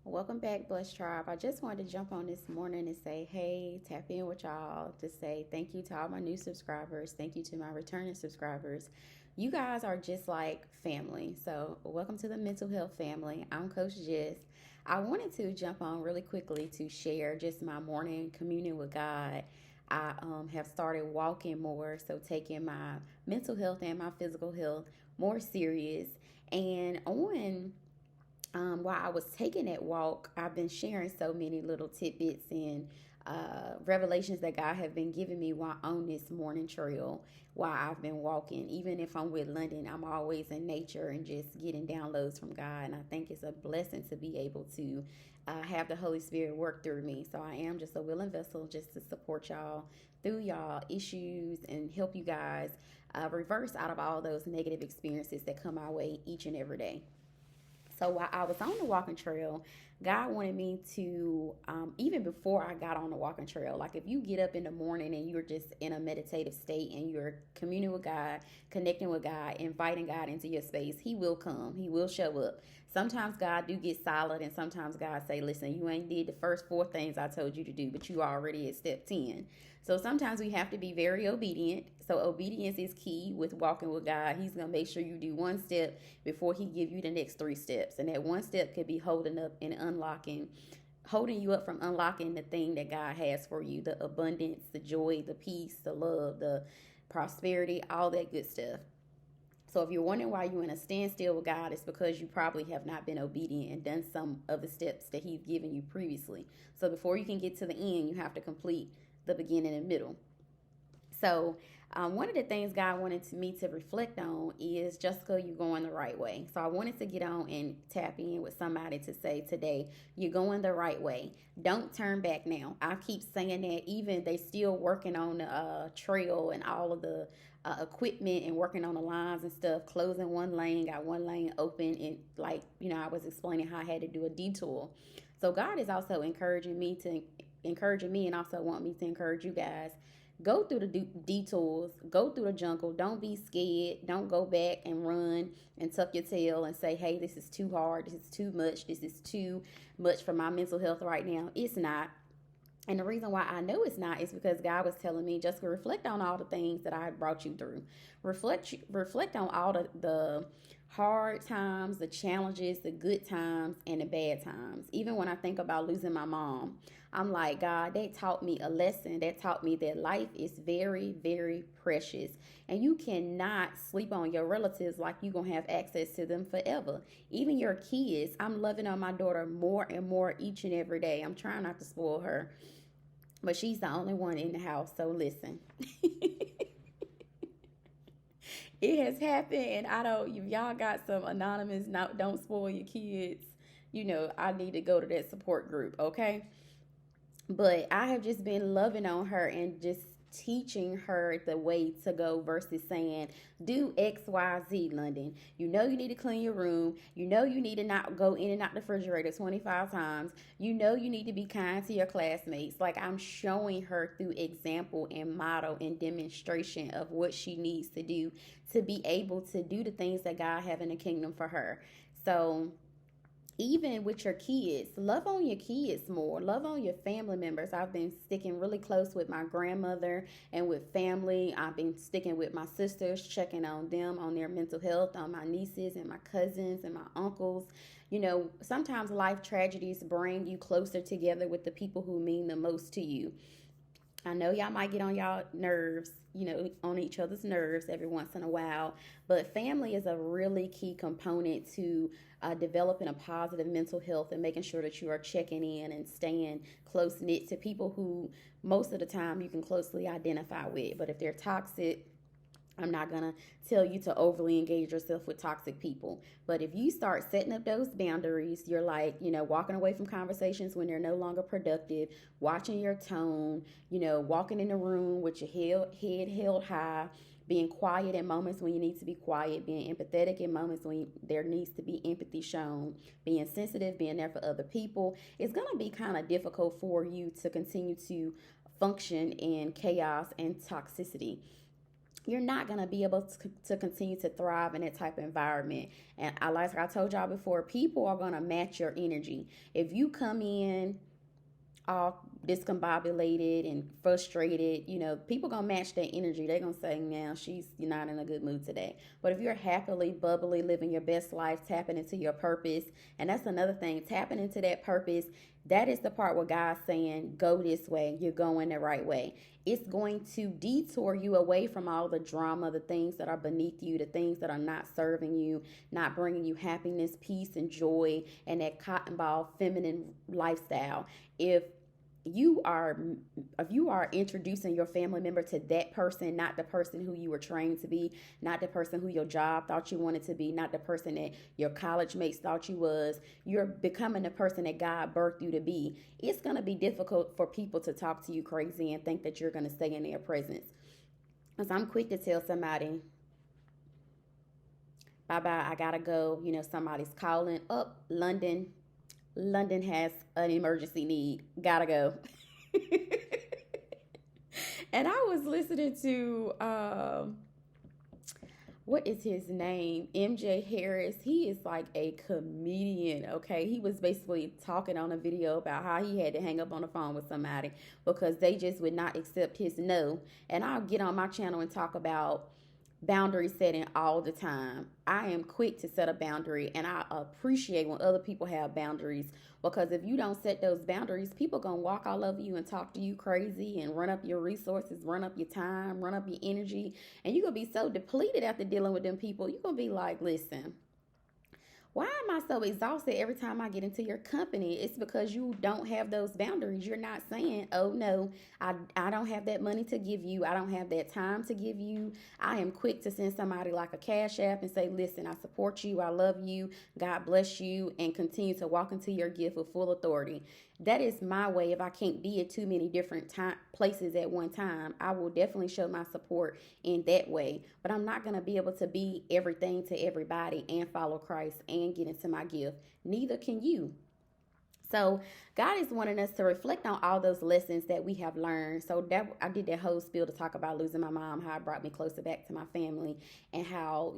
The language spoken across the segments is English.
Welcome back, Blessed Tribe. I just wanted to jump on this morning and say, hey, tap in with y'all to say thank you to all my new subscribers. Thank you to my returning subscribers. You guys are just like family. So, welcome to the mental health family. I'm Coach Jess. I wanted to jump on really quickly to share just my morning communion with God. I have started walking more, so taking my mental health and my physical health more serious. And on while I was taking that walk, I've been sharing so many little tidbits and revelations that God have been giving me while on this morning trail while I've been walking. Even if I'm with London, I'm always in nature and just getting downloads from God. And I think it's a blessing to be able to have the Holy Spirit work through me. So I am just a willing vessel just to support y'all through y'all issues and help you guys reverse out of all those negative experiences that come our way each and every day. So while I was on the walking trail, God wanted me to, even before I got on the walking trail, like if you get up in the morning and you're just in a meditative state and you're communing with God, connecting with God, inviting God into your space, He will come. He will show up. Sometimes God do get silent, and sometimes God say, listen, you ain't did the first four things I told you to do, but you already at step 10. So sometimes we have to be very obedient. So obedience is key with walking with God. He's going to make sure you do one step before he give you the next three steps. And that one step could be holding up and unlocking, holding you up from unlocking the thing that God has for you, the abundance, the joy, the peace, the love, the prosperity, all that good stuff. So if you're wondering why you're in a standstill with God, it's because you probably have not been obedient and done some of the steps that He's given you previously. So before you can get to the end, you have to complete the beginning and middle. So, one of the things God wanted me to reflect on is, Jessica, you're going the right way. So, I wanted to get on and tap in with somebody to say today, you're going the right way. Don't turn back now. I keep saying that, even they still working on the trail and all of the equipment and working on the lines and stuff, closing one lane, got one lane open. And, like, I was explaining how I had to do a detour. So, God is also encouraging me and also want me to encourage you guys. Go through the detours, go through the jungle. Don't be scared. Don't go back and run and tuck your tail and say, hey, this is too hard. This is too much. This is too much for my mental health right now. It's not. And the reason why I know it's not is because God was telling me just to reflect on all the things that I brought you through. Reflect on all the hard times, the challenges, the good times, and the bad times. Even when I think about losing my mom, I'm like, God, they taught me a lesson. That taught me that life is very, very precious. And you cannot sleep on your relatives like you're going to have access to them forever. Even your kids, I'm loving on my daughter more and more each and every day. I'm trying not to spoil her, but she's the only one in the house. So listen, it has happened, and I don't. If y'all got some anonymous, not don't spoil your kids. I need to go to that support group. Okay, but I have just been loving on her and just teaching her the way to go versus saying, do XYZ, London. You need to clean your room. You need to not go in and out the refrigerator 25 times. You need to be kind to your classmates. Like, I'm showing her through example and model and demonstration of what she needs to do to be able to do the things that God have in the kingdom for her. So even with your kids, love on your kids more, love on your family members. I've been sticking really close with my grandmother and with family. I've been sticking with my sisters, checking on them, on their mental health, on my nieces and my cousins and my uncles. Sometimes life tragedies bring you closer together with the people who mean the most to you. I know y'all might get on y'all nerves, on each other's nerves every once in a while, but family is a really key component to developing a positive mental health and making sure that you are checking in and staying close knit to people who most of the time you can closely identify with. But if they're toxic, I'm not going to tell you to overly engage yourself with toxic people. But if you start setting up those boundaries, you're like, walking away from conversations when they're no longer productive, watching your tone, walking in the room with your head held high, being quiet in moments when you need to be quiet, being empathetic in moments when there needs to be empathy shown, being sensitive, being there for other people. It's going to be kind of difficult for you to continue to function in chaos and toxicity. you're not going to be able to continue to thrive in that type of environment. And like I told y'all before, people are going to match your energy. If you come in all discombobulated and frustrated, people gonna match that energy. They're gonna say, now she's not in a good mood today. But if you're happily, bubbly, living your best life, tapping into your purpose, and that's another thing, tapping into that purpose, that is the part where God's saying, go this way, you're going the right way. It's going to detour you away from all the drama, the things that are beneath you, the things that are not serving you, not bringing you happiness, peace, and joy, and that cotton ball feminine lifestyle. If you are introducing your family member to that person, not the person who you were trained to be, not the person who your job thought you wanted to be, not the person that your college mates thought you was, you're becoming the person that God birthed you to be. It's going to be difficult for people to talk to you crazy and think that you're going to stay in their presence. Because I'm quick to tell somebody, bye-bye, I gotta go. Somebody's calling up London has an emergency need. Gotta go. And I was listening to what is his name? MJ Harris. He is like a comedian, okay? He was basically talking on a video about how he had to hang up on the phone with somebody because they just would not accept his no. And I'll get on my channel and talk about boundary setting all the time. I am quick to set a boundary, and I appreciate when other people have boundaries, because if you don't set those boundaries, people gonna walk all over you and talk to you crazy and run up your resources, run up your time, run up your energy, and you're gonna be so depleted after dealing with them people. You're gonna be like, listen, why am I so exhausted every time I get into your company? It's because you don't have those boundaries. You're not saying, oh no, I don't have that money to give you. I don't have that time to give you. I am quick to send somebody like a Cash App and say, listen, I support you. I love you. God bless you, and continue to walk into your gift with full authority. That is my way. If I can't be at too many different places at one time, I will definitely show my support in that way. But I'm not going to be able to be everything to everybody and follow Christ and get into my gift. Neither can you. So God is wanting us to reflect on all those lessons that we have learned. So that I did that whole spiel to talk about losing my mom, how it brought me closer back to my family, and how,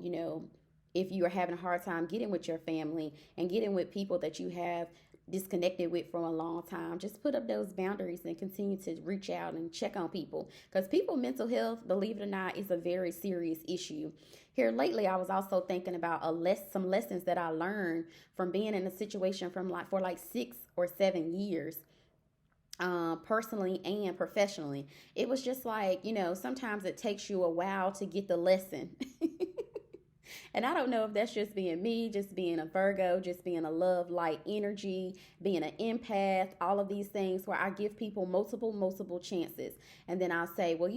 if you are having a hard time getting with your family and getting with people that you have disconnected with for a long time, just put up those boundaries and continue to reach out and check on people, because people mental health, believe it or not, is a very serious issue. Here lately, I was also thinking about some lessons that I learned from being in a situation for like 6 or 7 years, personally and professionally. It was just like, sometimes it takes you a while to get the lesson. And I don't know if that's just being me, just being a Virgo, just being a love light energy, being an empath, all of these things where I give people multiple chances. And then I'll say, well,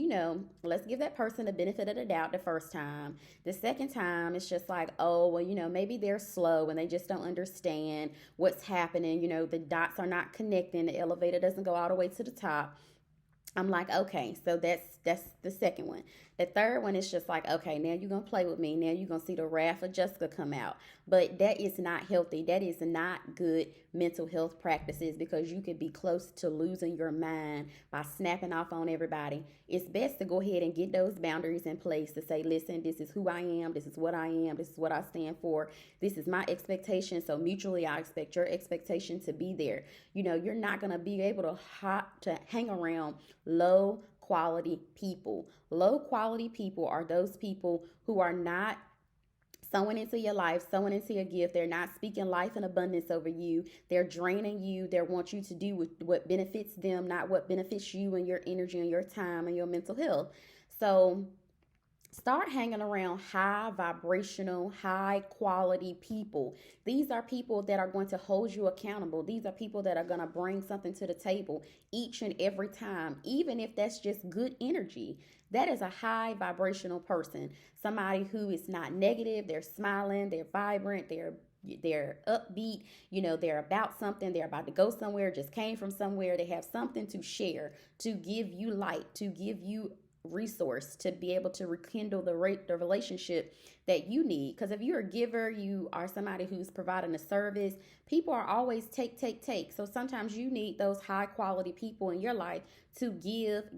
let's give that person the benefit of the doubt the first time. The second time, it's just like, oh, well, maybe they're slow and they just don't understand what's happening. The dots are not connecting. The elevator doesn't go all the way to the top. I'm like, okay, so that's the second one. The third one is just like, okay, now you're going to play with me. Now you're going to see the wrath of Jessica come out. But that is not healthy. That is not good mental health practices, because you could be close to losing your mind by snapping off on everybody. It's best to go ahead and get those boundaries in place to say, listen, this is who I am. This is what I am. This is what I stand for. This is my expectation. So mutually, I expect your expectation to be there. You're not going to be able to hang around low quality people. Low quality people are those people who are not sowing into your life, sowing into your gift. They're not speaking life in abundance over you. They're draining you. They want you to do what benefits them, not what benefits you and your energy and your time and your mental health. So start hanging around high vibrational, high quality people. These are people that are going to hold you accountable. These are people that are going to bring something to the table each and every time, even if that's just good energy. That is a high vibrational person. Somebody who is not negative. They're smiling. They're vibrant. They're upbeat. They're about something. They're about to go somewhere, just came from somewhere. They have something to share, to give you light, to give you resource, to be able to rekindle the relationship that you need. Because if you're a giver, you are somebody who's providing a service, people are always take. So sometimes you need those high quality people in your life to give.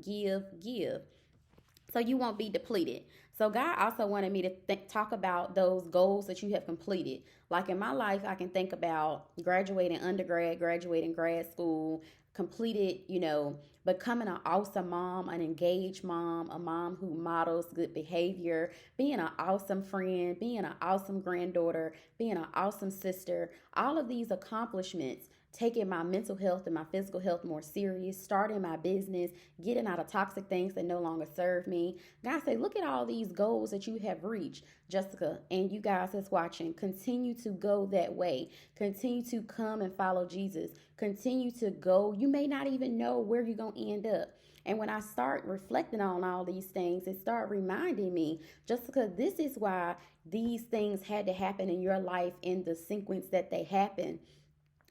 so you won't be depleted. So God also wanted me to talk about those goals that you have completed. Like in my life, I can think about graduating undergrad, graduating grad school, completed, becoming an awesome mom, an engaged mom, a mom who models good behavior, being an awesome friend, being an awesome granddaughter, being an awesome sister. All of these accomplishments, taking my mental health and my physical health more serious, starting my business, getting out of toxic things that no longer serve me. God say, look at all these goals that you have reached, Jessica, and you guys that's watching. Continue to go that way. Continue to come and follow Jesus. Continue to go. You may not even know where you're going to end up. And when I start reflecting on all these things, it start reminding me, Jessica, this is why these things had to happen in your life in the sequence that they happen,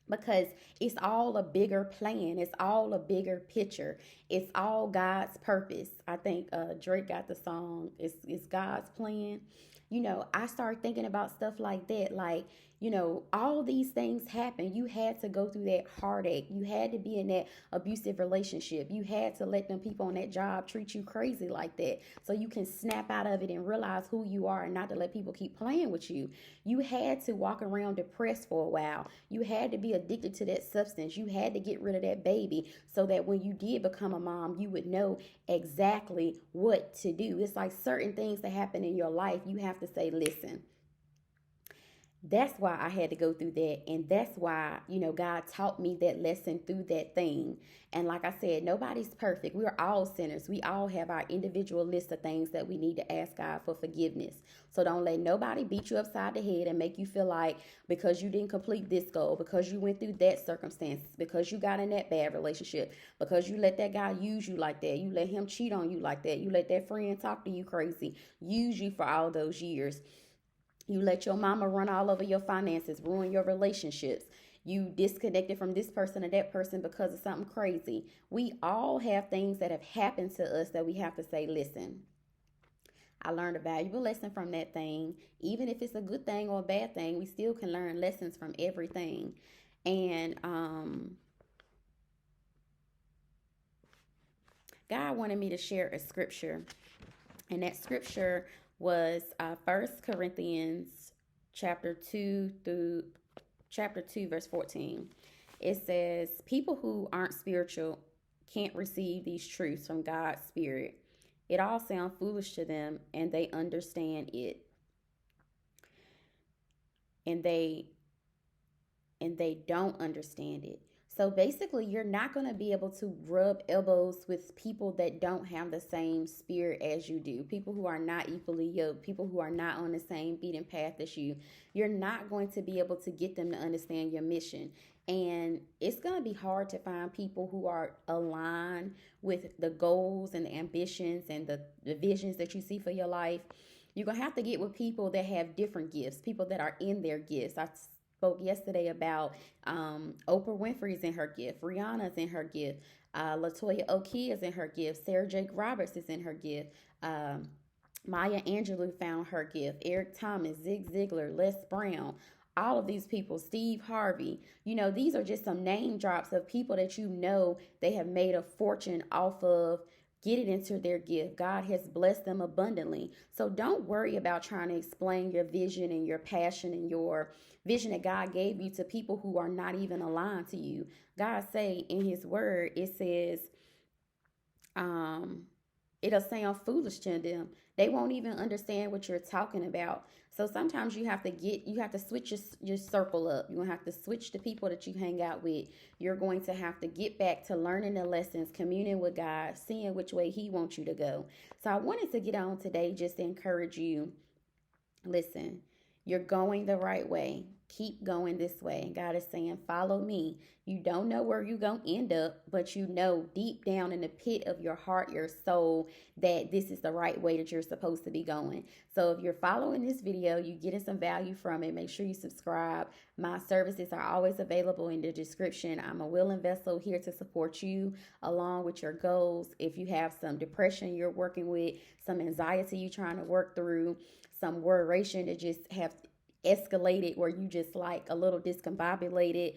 because it's all a bigger plan. It's all a bigger picture. It's all God's purpose. I think Drake got the song, it's God's plan. I started thinking about stuff like that. Like, all these things happen. You had to go through that heartache. You had to be in that abusive relationship. You had to let them people on that job treat you crazy like that so you can snap out of it and realize who you are, and not to let people keep playing with you. You had to walk around depressed for a while. You had to be addicted to that substance. You had to get rid of that baby so that when you did become a mom, you would know exactly what to do. It's like certain things that happen in your life, you have to say, listen, that's why I had to go through that. And that's why, God taught me that lesson through that thing. And like I said, nobody's perfect. We are all sinners. We all have our individual list of things that we need to ask God for forgiveness. So don't let nobody beat you upside the head and make you feel like because you didn't complete this goal, because you went through that circumstance, because you got in that bad relationship, because you let that guy use you like that, you let him cheat on you like that, you let that friend talk to you crazy, use you for all those years. You let your mama run all over your finances, ruin your relationships. You disconnected from this person or that person because of something crazy. We all have things that have happened to us that we have to say, listen, I learned a valuable lesson from that thing. Even if it's a good thing or a bad thing, we still can learn lessons from everything. And God wanted me to share a scripture. And that scripture was 1 Corinthians chapter 2 verse 14. It says, people who aren't spiritual can't receive these truths from God's Spirit. It all sounds foolish to them, and they understand it. And they don't understand it. So basically, you're not going to be able to rub elbows with people that don't have the same spirit as you do, people who are not equally yoked, people who are not on the same beaten path as you. You're not going to be able to get them to understand your mission. And it's going to be hard to find people who are aligned with the goals and the ambitions and the visions that you see for your life. You're going to have to get with people that have different gifts, people that are in their gifts. I spoke yesterday about Oprah Winfrey's in her gift, Rihanna's in her gift, Latoya O'Kee is in her gift, Sarah Jake Roberts is in her gift, Maya Angelou found her gift, Eric Thomas, Zig Ziglar, Les Brown, all of these people, Steve Harvey. These are just some name drops of people that they have made a fortune off of getting into their gift. God has blessed them abundantly. So don't worry about trying to explain your vision and your passion and your vision that God gave you to people who are not even aligned to you. God say in his word, it says, it'll sound foolish to them. They won't even understand what you're talking about. So sometimes you have to switch your circle up. You're going to have to switch the people that you hang out with. You're going to have to get back to learning the lessons, communing with God, seeing which way he wants you to go. So I wanted to get on today just to encourage you. Listen, you're going the right way. Keep going this way. And God is saying, follow me. You don't know where you're going to end up, but you know deep down in the pit of your heart, your soul, that this is the right way that you're supposed to be going. So if you're following this video, you're getting some value from it, make sure you subscribe. My services are always available in the description. I'm a willing vessel here to support you along with your goals. If you have some depression you're working with, some anxiety you're trying to work through, some worration that just have escalated where you just like a little discombobulated,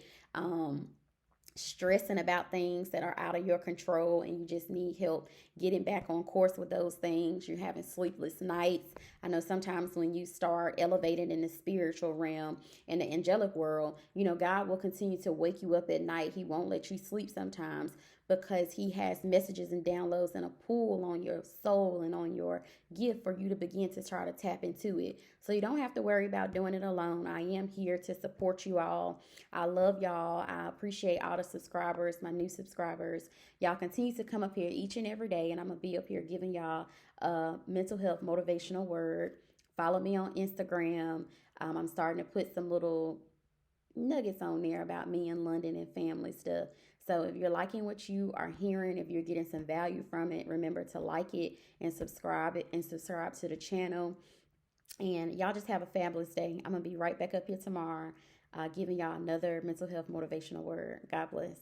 stressing about things that are out of your control and you just need help getting back on course with those things, you're having sleepless nights. I know sometimes when you start elevating in the spiritual realm, in the angelic world, God will continue to wake you up at night. He won't let you sleep sometimes because he has messages and downloads and a pull on your soul and on your gift for you to begin to try to tap into it. So you don't have to worry about doing it alone. I am here to support you all. I love y'all. I appreciate all the subscribers, my new subscribers. Y'all continue to come up here each and every day, and I'm going to be up here giving y'all a mental health motivational word. Follow me on Instagram. I'm starting to put some little nuggets on there about me in London and family stuff. So if you're liking what you are hearing, if you're getting some value from it, remember to like it and subscribe to the channel. And y'all just have a fabulous day. I'm going to be right back up here tomorrow giving y'all another mental health motivational word. God bless.